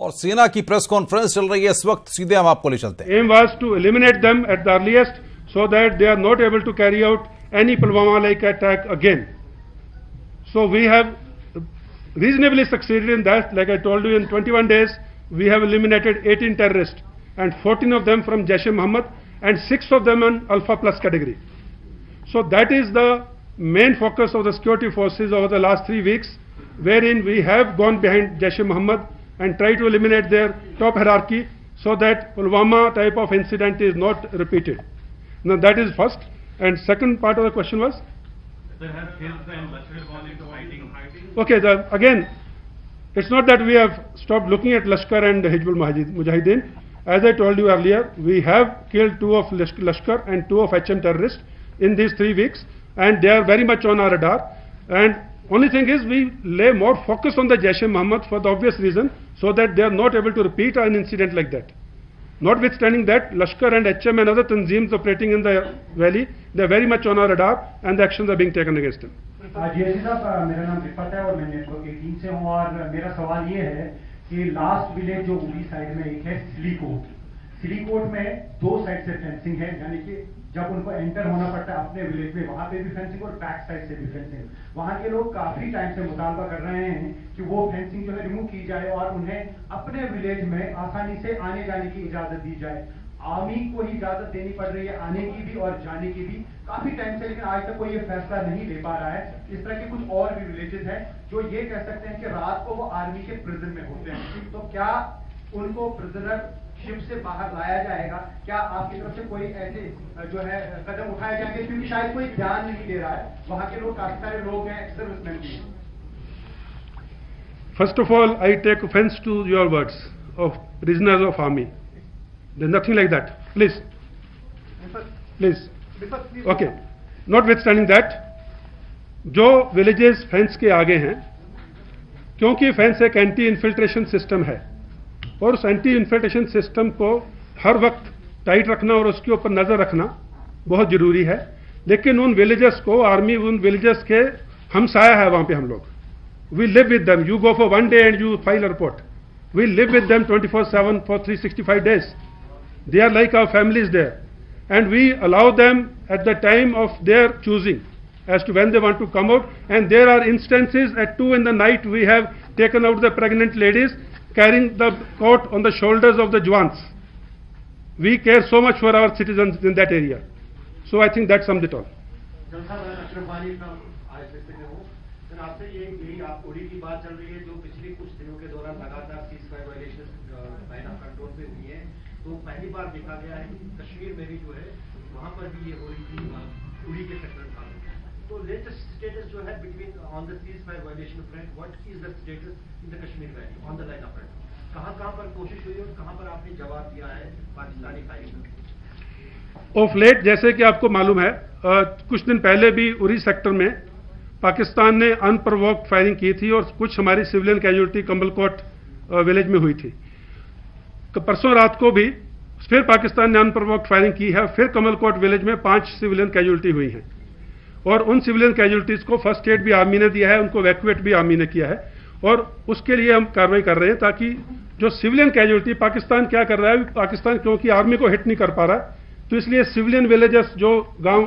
और सेना की प्रेस कॉन्फ्रेंस चल रही है इस वक्त, सीधे हम आपको ले चलते हैं। Aim was to eliminate them at the earliest so that they are not able to carry out any Pulwama-like attack again. So we have reasonably succeeded in that. Like I told you, in 21 days we have eliminated 18 terrorists and 14 of them from Jaish-e-Mohammed and 6 of them on Alpha Plus category. So that is the main focus of the security forces over the last 3 weeks, wherein we have gone behind Jaish-e-Mohammed and try to eliminate their top hierarchy so that Pulwama type of incident is not repeated. Now that is first. And second part of the question was? Okay, again, it's not that we have stopped looking at Lashkar and Hizbul Mujahideen. As I told you earlier, we have killed 2 of Lashkar and 2 of HM terrorists in these 3 weeks, and they are very much on our radar. And only thing is, we lay more focus on the Jaish-e-Mohammed for the obvious reason, so that they are not able to repeat an incident like that. Notwithstanding that, Lashkar and HM and other tanzeems operating in the valley, they are very much on our radar, and the actions are being taken against them. GSC साहब, मेरा नाम रिफत है और मैं network 18 से हूँ और मेरा सवाल ये है कि लास्ट विलेज जो उरी साइड में एक है सिलीकोट में 2 साइड से फेंसिंग है, यानी कि जब उनको एंटर होना पड़ता है अपने विलेज में, वहां पे भी फेंसिंग और बैक साइड से भी फेंसिंग। वहां के लोग काफी टाइम से मुतालबा कर रहे हैं कि वो फेंसिंग जो है रिमूव की जाए और उन्हें अपने विलेज में आसानी से आने जाने की इजाजत दी जाए। आर्मी को ही इजाजत देनी पड़ रही है आने की भी और जाने की भी काफी टाइम से, लेकिन आज तक कोई ये फैसला नहीं ले पा रहा है। इस तरह के कुछ और भी विलेजेस हैं जो ये कह सकते हैं कि रात को वो आर्मी के प्रिजन में होते हैं, तो क्या उनको प्रिजनर शिप से बाहर लाया जाएगा? क्या आपकी तरफ से कोई ऐसे जो है कदम उठाए जाएंगे? क्योंकि शायद कोई ध्यान नहीं दे रहा है, वहां के लोग काफी सारे लोग हैं, एक्स सर्विसमैन भी। First of all, I take offense to your words of prisoners of army. There's nothing like that. Please. Please. Okay. Notwithstanding that, जो villages फेंस के आगे हैं, क्योंकि फेंस एक एंटी इन्फिल्ट्रेशन सिस्टम है और उस एंटी इन्फिल्ट्रेशन सिस्टम को हर वक्त टाइट रखना और उसके ऊपर नजर रखना बहुत जरूरी है। लेकिन उन विलेजेस को आर्मी उन विलेजेस के हमसाया है वहां पे हम लोग। We live with them. You go for 1 day and you file a report. We live with them 24/7 for 365 days. They are like our families there, and we allow them at the time of their choosing as to when they want to come out. And there are instances at 2 in the night we have taken out the pregnant ladies carrying the cot on the shoulders of the Jawans. We care so much for our citizens in that area. So I think that sums it all. आपसे यही आप उड़ी की बात चल रही है जो पिछले कुछ दिनों के दौरान लगातार ceasefire violation line of control पे हुई है, तो पहली बार देखा गया है कि कश्मीर में भी जो है वहां पर भी ये हो रही थी उड़ी के सेक्टर का। तो लेटेस्ट स्टेटस जो है between on the ceasefire violation front, what is the status in the Kashmir valley on the line of front? कहां पर कोशिश हुई और कहां पर आपने जवाब दिया है पाकिस्तानी फायरिंग? ऑफ लेट, जैसे कि आपको मालूम है, कुछ दिन पहले भी उरी सेक्टर में पाकिस्तान ने अनप्रोवोक्ड फायरिंग की थी और कुछ हमारी सिविलियन कैजुअलिटी कमलकोट विलेज में हुई थी। परसों रात को भी फिर पाकिस्तान ने अनप्रोवोक्ड फायरिंग की है। फिर कमलकोट विलेज में 5 सिविलियन कैजुअलिटी हुई हैं और उन सिविलियन कैजुअलिटीज को फर्स्ट एड भी आर्मी ने दिया है, उनको वैक्यूएट भी आर्मी ने किया है और उसके लिए हम कार्रवाई कर रहे हैं ताकि जो सिविलियन कैजुअलिटी पाकिस्तान क्या कर रहा है, पाकिस्तान क्योंकि आर्मी को हिट नहीं कर पा रहा है, तो इसलिए सिविलियन विलेजेस जो गांव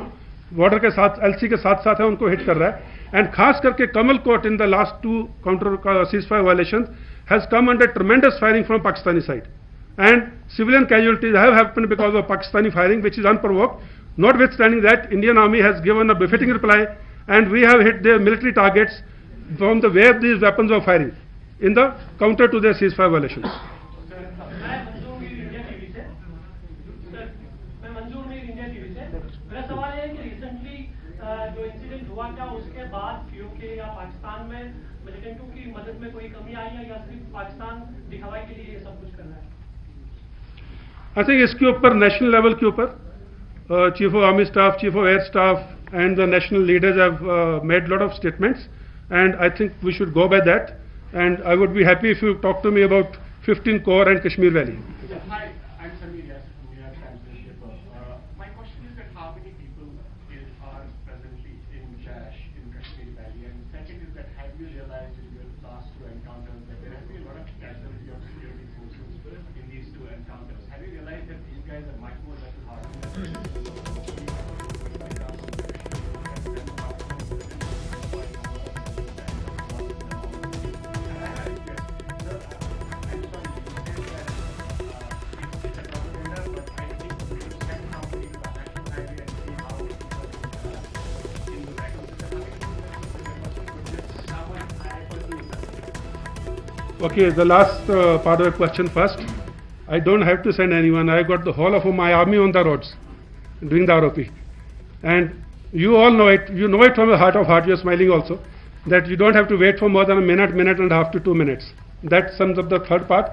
बॉर्डर के साथ एलसी के साथ साथ है उनको हिट कर रहा है। एंड खास करके Kamalkot in the last 2 counter ceasefire violations has come under ट्रेमेंडस firing from Pakistani side and civilian casualties have happened because of Pakistani firing, which is unprovoked. Notwithstanding that, Indian Army has given a befitting reply and we have hit their military targets from the where these weapons were firing in the counter to their ceasefire violations. जो incident हुआ क्या उसके बाद PoK या पाकिस्तान में मिलिटेंटों की मदद में कोई कमी आई है या सिर्फ पाकिस्तान दिखावा के लिए ये सब कुछ करना है? I think इसके ऊपर नेशनल लेवल के ऊपर chief of army staff, chief of air staff and the national leaders have made lot of statements and I think we should go by that and I would be happy if you talk to me about 15 corps and Kashmir valley. Okay, the last part of the question first. I don't have to send anyone. I got the whole of my army on the roads doing the ROP. And you all know it. You know it from the heart of heart. You're smiling also. That you don't have to wait for more than a minute, minute and a half to 2 minutes. That sums up the third part.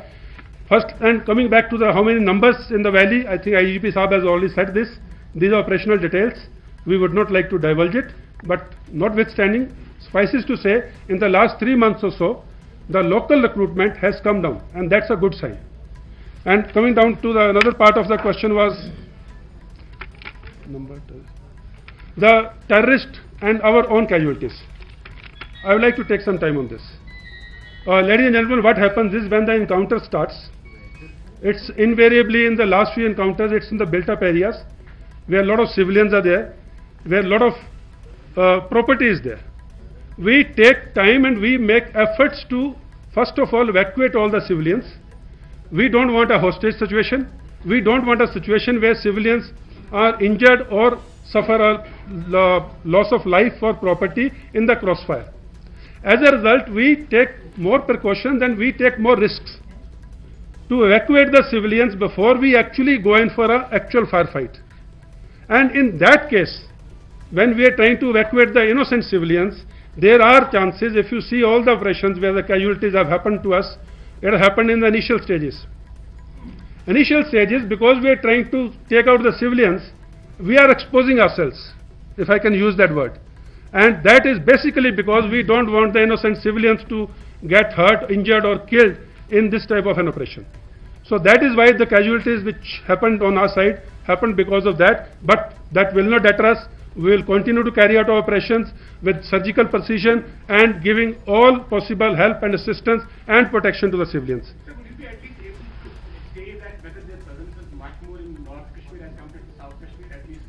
First, and coming back to the how many numbers in the valley, I think IGP Saab has already said this. These are operational details. We would not like to divulge it. But notwithstanding, suffices to say, in the last 3 months or so, the local recruitment has come down, and that's a good sign. And coming down to the another part of the question was the terrorist and our own casualties. I would like to take some time on this. Ladies and gentlemen, what happens is when the encounter starts, it's invariably in the last few encounters, it's in the built-up areas where a lot of civilians are there, where a lot of property is there. We take time and we make efforts to, first of all, evacuate all the civilians. We don't want a hostage situation. We don't want a situation where civilians are injured or suffer a loss of life or property in the crossfire. As a result, we take more precautions and we take more risks to evacuate the civilians before we actually go in for an actual firefight. And in that case, when we are trying to evacuate the innocent civilians, there are chances, if you see all the operations where the casualties have happened to us, it happened in the initial stages. Initial stages, because we are trying to take out the civilians, we are exposing ourselves, if I can use that word. And that is basically because we don't want the innocent civilians to get hurt, injured or killed in this type of an operation. So that is why the casualties which happened on our side happened because of that, but that will not deter us. We will continue to carry out our operations with surgical precision and giving all possible help and assistance and protection to the civilians. Sir, would you be at least able to say that whether their presence is much more in North Kashmir as compared to South Kashmir? At least,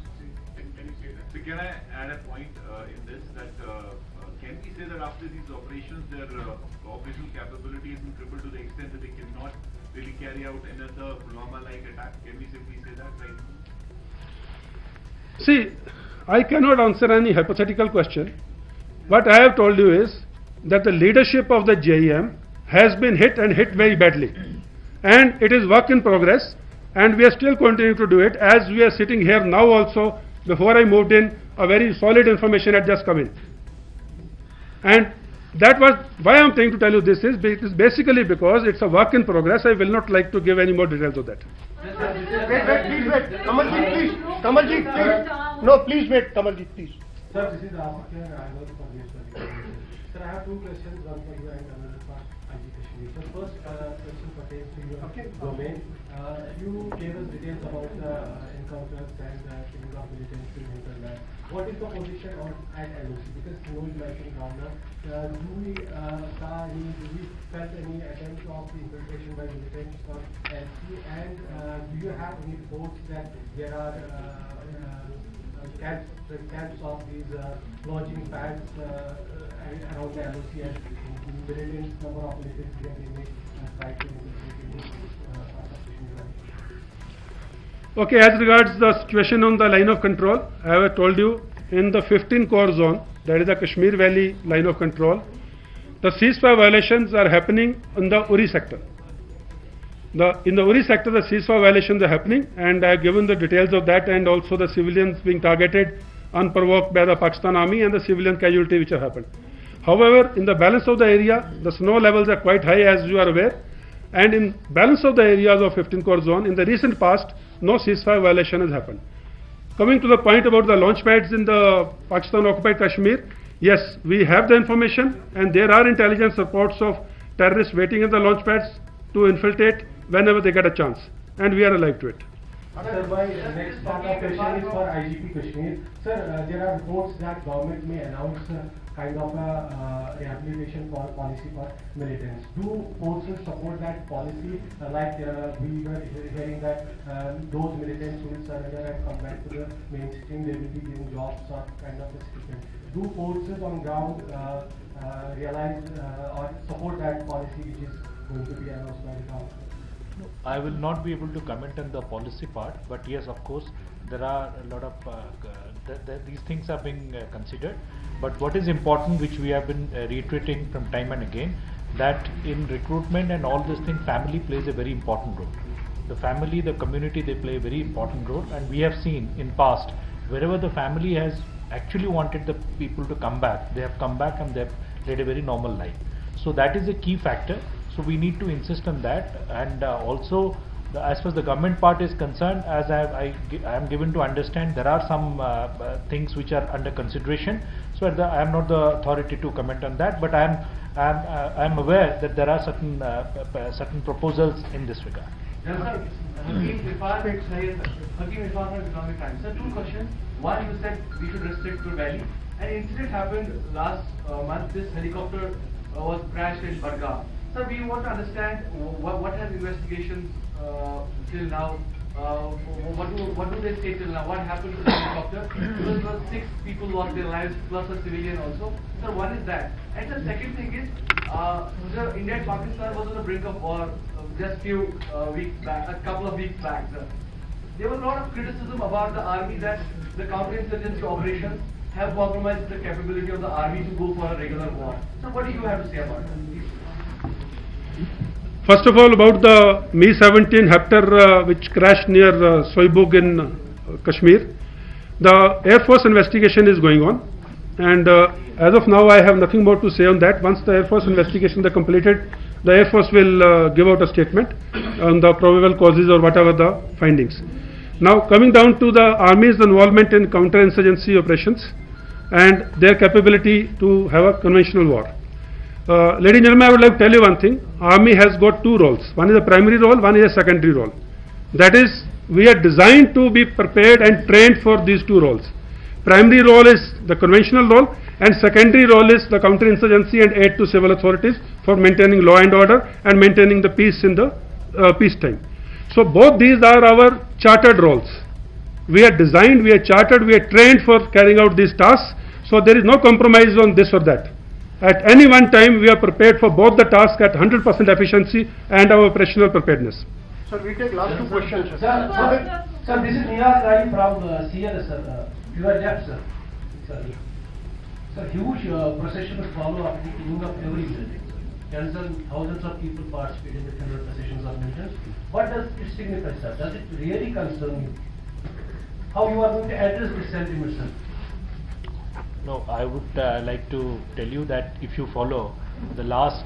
can you say that? So can I add a point in this that can we say that after these operations their operational capability has been crippled to the extent that they cannot really carry out another Pulwama-like attack? Can we simply say that right now? See, I cannot answer any hypothetical question. What I have told you is that the leadership of the JEM has been hit and hit very badly. And it is work in progress and we are still continuing to do it. As we are sitting here now also, before I moved in, a very solid information had just come in. And that was why I am trying to tell you this is basically because it's a work in progress. I will not like to give any more details of that. Wait, Kamalji, please. Kamalji, please. No, please wait, Kamalji, please. Sir, this is Asif here. I work for News18. Sir, I have two questions, one for you and another for IGP Kashmir. The first question pertains to your domain. You gave us details about the encounters and killing of militants in hinterland. What is the position at LOC? Because Snow is mentioned Governor. Do we felt any attempts of infiltration by militants on LC? And do you have any reports that there are camps of these launching pads around the LOC and militants, number of militants they may try to infiltrate Okay, as regards the situation on the line of control, I have told you in the 15 core zone, that is the Kashmir Valley line of control, the ceasefire violations are happening in the Uri sector. In the Uri sector, the ceasefire violations are happening, and I have given the details of that, and also the civilians being targeted unprovoked by the Pakistan Army and the civilian casualty which have happened. However, in the balance of the area, the snow levels are quite high, as you are aware, and in balance of the areas of 15 core zone, in the recent past, no ceasefire violation has happened. Coming to the point about the launch pads in the Pakistan occupied Kashmir, yes, we have the information, and there are intelligence reports of terrorists waiting in the launch pads to infiltrate whenever they get a chance, and we are alive to it. Sir, my next part of question is for IGP Kashmir. Sir, there are reports that government may announce kind of a rehabilitation policy for militants. Do forces support that policy? Like we were hearing that those militants who will surrender and come back to the mainstream, they will be given jobs or kind of a stipend. Do forces on ground realize or support that policy which is going to be announced by the government? I will not be able to comment on the policy part, but yes, of course, there are a lot of these things are being considered. But what is important, which we have been reiterating from time and again, that in recruitment and all this thing, family plays a very important role. The family, the community, they play a very important role, and we have seen in past, wherever the family has actually wanted the people to come back, they have come back and they have led a very normal life. So that is a key factor. So we need to insist on that, and also as far as the government part is concerned, as I am given to understand, there are some things which are under consideration. So I am not the authority to comment on that, but I am aware that there are certain proposals in this regard. Yes, sir. Hakeem Irfan from Economic Times. Sir, two questions. One, you said we should restrict to Delhi. An incident happened last month. This helicopter was crashed in Bargaon. Sir, we want to understand what has investigations till now. What do they say till now? What happened to the helicopter? Because 6 people lost their lives plus a civilian also. Sir, one is that. And the second thing is, India and Pakistan was on the brink of war just a couple of weeks back. Sir. There was a lot of criticism about the army that the counterinsurgency operations have compromised the capability of the army to go for a regular war. So what do you have to say about that? First of all, about the Mi-17 Hapter which crashed near Soibug in Kashmir, the Air Force investigation is going on, and as of now I have nothing more to say on that. Once the Air Force investigation is completed, the Air Force will give out a statement on the probable causes or whatever the findings. Now coming down to the Army's involvement in counterinsurgency operations and their capability to have a conventional war. Ladies and gentlemen, I would like to tell you one thing. Army has got 2 roles. One is a primary role, one is a secondary role. That is, we are designed to be prepared and trained for these 2 roles. Primary role is the conventional role, and secondary role is the counterinsurgency and aid to civil authorities for maintaining law and order and maintaining the peace in the peacetime. So both these are our chartered roles. We are designed, we are chartered, we are trained for carrying out these tasks. So there is no compromise on this or that. At any one time, we are prepared for both the tasks at 100% efficiency and our operational preparedness. Sir, we take last 2 questions. Sir, this is Niraj Rai from CLS, sir. You are left, sir. Sir, huge procession will follow after the killing of every militant. Thousands of people participate in the funeral processions of militants. What does it signify, sir? Does it really concern you? How you are going to address this sentiment, sir? No, I would like to tell you that if you follow the last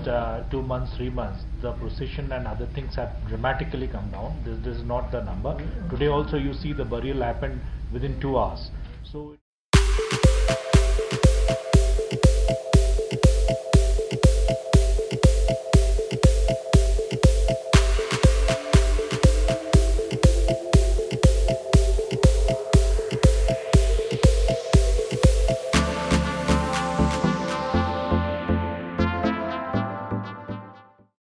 2 months, 3 months, the procession and other things have dramatically come down. This is not the number. Today also you see the burial happened within 2 hours. So